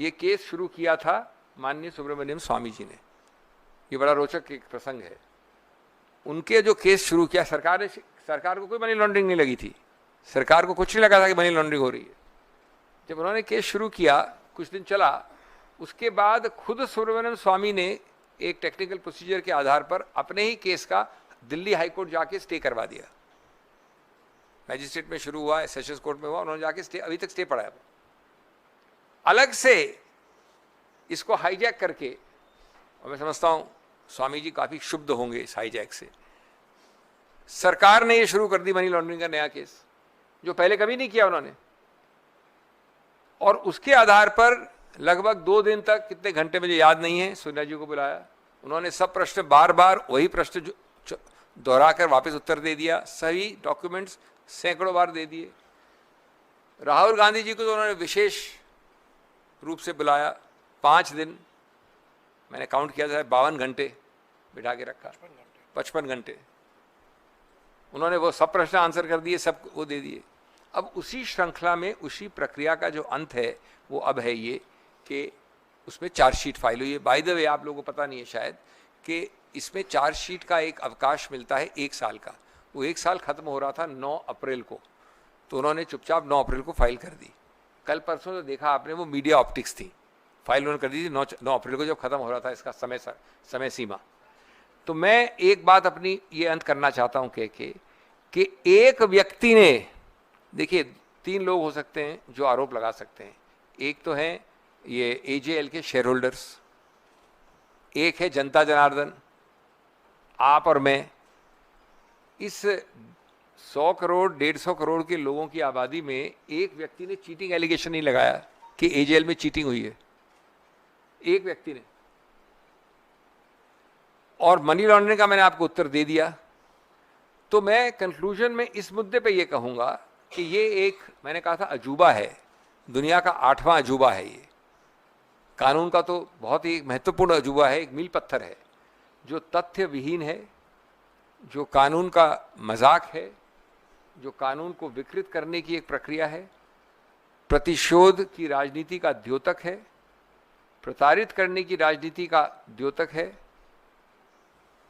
ये केस शुरू किया था माननीय सुब्रमण्यम स्वामी जी ने। ये बड़ा रोचक एक प्रसंग है। उनके जो केस शुरू किया, सरकार को कोई मनी लॉन्ड्रिंग नहीं लगी थी, सरकार को कुछ नहीं लगा था कि मनी लॉन्ड्रिंग हो रही है। जब उन्होंने केस शुरू किया, कुछ दिन चला, उसके बाद खुद सुब्रमण्यम स्वामी ने एक टेक्निकल प्रोसीजर के आधार पर अपने ही केस का दिल्ली हाईकोर्ट जाके स्टे करवा दिया। मैजिस्ट्रेट में शुरू हुआ, सेशंस कोर्ट में हुआ, उन्होंने जाके स्टे, अभी तक स्टे पड़ा है। अलग से इसको हाईजैक करके, और मैं समझता हूं स्वामी जी काफी क्षुब्ध होंगे इस हाईजैक से, सरकार ने ये शुरू कर दी मनी लॉन्ड्रिंग का नया केस, जो पहले कभी नहीं किया उन्होंने। और उसके आधार पर लगभग 2 दिन तक, कितने घंटे मुझे याद नहीं है, सोनिया जी को बुलाया, उन्होंने सब प्रश्न बार बार वही प्रश्न दोहराकर वापस उत्तर दे दिया, सही डॉक्यूमेंट्स सैकड़ों बार दे दिए। राहुल गांधी जी को तो उन्होंने विशेष रूप से बुलाया, 5 दिन, मैंने काउंट किया था, 52 घंटे बिठा के रखा, 55 घंटे उन्होंने वो सब प्रश्न आंसर कर दिए, सब वो दे दिए। अब उसी श्रृंखला में, उसी प्रक्रिया का जो अंत है वो अब है ये कि उसमें चार्जशीट फाइल हुई है। बाय द वे, आप लोगों को पता नहीं है शायद कि इसमें चार्जशीट का एक अवकाश मिलता है 1 साल का। वो 1 साल खत्म हो रहा था 9 अप्रैल को, तो उन्होंने चुपचाप 9 अप्रैल को फाइल कर दी। कल परसों तो देखा आपने, वो मीडिया ऑप्टिक्स थी, फाइल उन्होंने कर दी थी 9 अप्रैल को, जब खत्म हो रहा था इसका समय सीमा। तो मैं एक बात अपनी ये अंत करना चाहता हूं कि एक व्यक्ति ने, देखिए 3 लोग हो सकते हैं जो आरोप लगा सकते हैं। एक तो है ये एजेएल के शेयर होल्डर्स, एक है जनता जनार्दन, आप और मैं। इस 100 करोड़ 150 करोड़ के लोगों की आबादी में एक व्यक्ति ने चीटिंग एलिगेशन नहीं लगाया कि एजेएल में चीटिंग हुई है, एक व्यक्ति ने। और मनी लॉन्ड्रिंग का मैंने आपको उत्तर दे दिया। तो मैं कंक्लूजन में इस मुद्दे पे ये कहूंगा कि ये एक, मैंने कहा था अजूबा है, दुनिया का 8वां अजूबा है ये। कानून का तो बहुत ही महत्वपूर्ण अजूबा है, एक मील पत्थर है, जो तथ्य विहीन है, जो कानून का मजाक है, जो कानून को विकृत करने की एक प्रक्रिया है, प्रतिशोध की राजनीति का द्योतक है, प्रताड़ित करने की राजनीति का द्योतक है,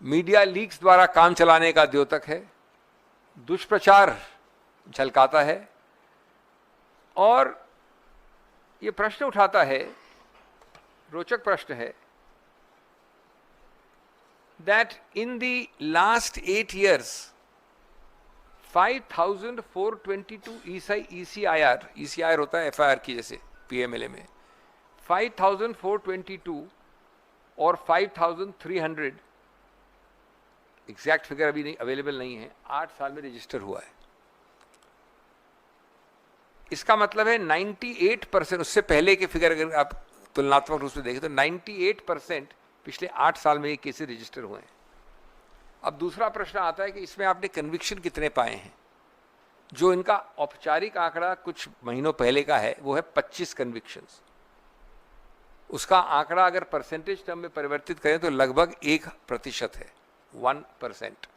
मीडिया लीक्स द्वारा काम चलाने का द्योतक है, दुष्प्रचार झलकाता है। और ये प्रश्न उठाता है, रोचक प्रश्न है, that in the last 8 years 5422 ECIR होता है FIR की, जैसे PMLA में 5422 और 5300, एग्जैक्ट फिगर अभी नहीं अवेलेबल नहीं है, 8 साल में रजिस्टर हुआ है। इसका मतलब है 98%, उससे पहले के फिगर अगर आप तुलनात्मक रूप से देखें तो 98% पिछले 8 साल में ये केसेस रजिस्टर हुए हैं। अब दूसरा प्रश्न आता है कि इसमें आपने कन्विक्शन कितने पाए हैं। जो इनका औपचारिक आंकड़ा कुछ महीनों पहले का है वो है 25 कन्विक्शंस। उसका आंकड़ा अगर परसेंटेज टर्म में परिवर्तित करें तो लगभग 1% है, 1%।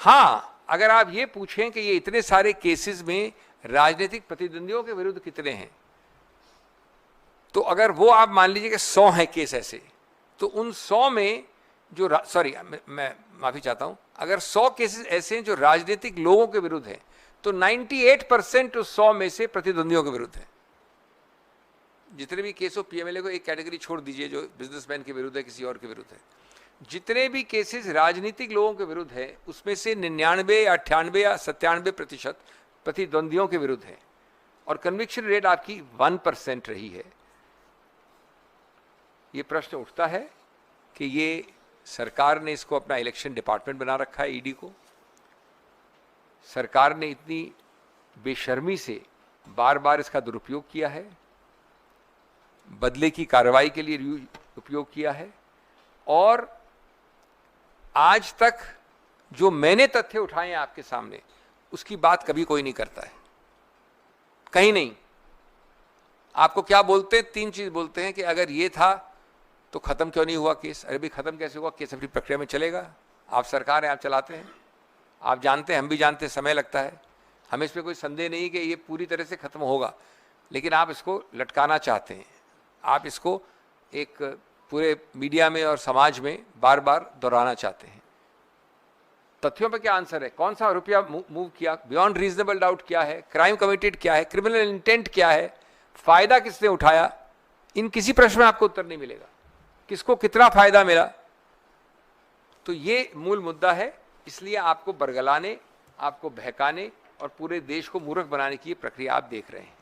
हाँ, अगर आप ये पूछें कि ये इतने सारे केसेस में राजनीतिक प्रतिद्वंदियों के विरुद्ध कितने हैं, तो अगर वो आप मान लीजिए कि 100 है केस ऐसे, तो उन 100 में जो मैं माफी चाहता हूं, अगर 100 केसेस ऐसे हैं जो राजनीतिक लोगों के विरुद्ध हैं, तो 98% उस 100 में से प्रतिद्वंदियों के विरुद्ध है। जितने भी केस हो, PMLA को एक कैटेगरी छोड़ दीजिए जो बिजनेसमैन के विरुद्ध है, किसी और के विरुद्ध है, जितने भी केसेस राजनीतिक लोगों के विरुद्ध है उसमें से 99 या 98 या 97% प्रतिद्वंदियों के विरुद्ध है। और कन्विक्शन रेट आपकी 1% रही है। ये प्रश्न उठता है कि ये सरकार ने इसको अपना इलेक्शन डिपार्टमेंट बना रखा है, ईडी को। सरकार ने इतनी बेशर्मी से बार बार इसका दुरुपयोग किया है, बदले की कार्रवाई के लिए उपयोग किया है। और आज तक जो मैंने तथ्य उठाए हैं आपके सामने, उसकी बात कभी कोई नहीं करता है, कहीं नहीं। आपको क्या बोलते हैं? 3 चीज बोलते हैं कि अगर ये था तो खत्म क्यों नहीं हुआ केस। अरे भी खत्म कैसे हुआ? केस अपनी प्रक्रिया में चलेगा। आप सरकार है, आप चलाते हैं, आप जानते हैं, हम भी जानते हैं, समय लगता है। हमें इसमें कोई संदेह नहीं कि ये पूरी तरह से खत्म होगा। लेकिन आप इसको लटकाना चाहते हैं, आप इसको एक पूरे मीडिया में और समाज में बार बार दोहराना चाहते हैं। तथ्यों पे क्या आंसर है? कौन सा रुपया मूव किया, बियॉन्ड रीजनेबल डाउट क्या है, क्राइम कमिटेड क्या है, क्रिमिनल इंटेंट क्या है, फायदा किसने उठाया, इन किसी प्रश्न में आपको उत्तर नहीं मिलेगा। किसको कितना फायदा मिला, तो ये मूल मुद्दा है। इसलिए आपको बरगलाने, आपको बहकाने और पूरे देश को मूर्ख बनाने की प्रक्रिया आप देख रहे हैं।